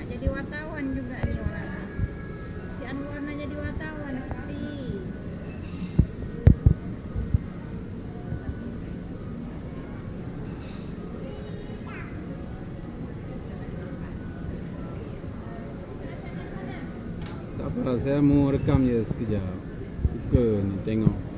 jadi wartawan juga nih orangnya. Si Anwarna jadi wartawan kali. Tak apa, saya mau rekam je sekejap. Suka ni tengok.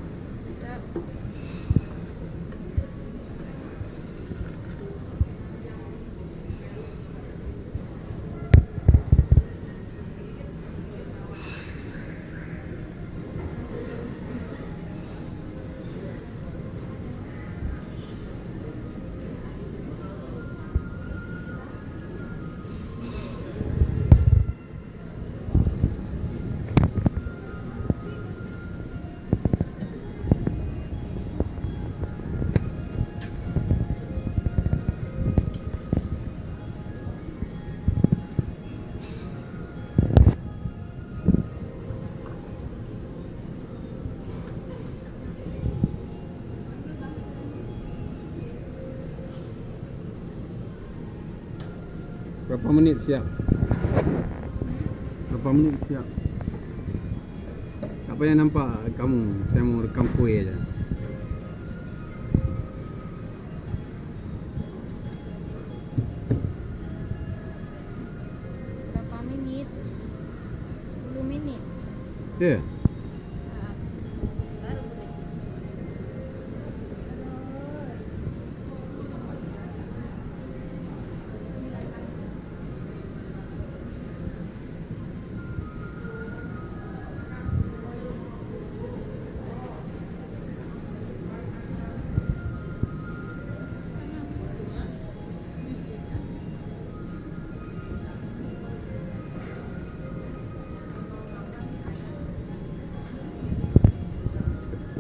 Berapa menit siap? Berapa menit siap? Tak payah nampak kamu. Saya mau rekam kuih aja. Berapa menit? 10 menit. Ya. Yeah.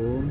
Tepung.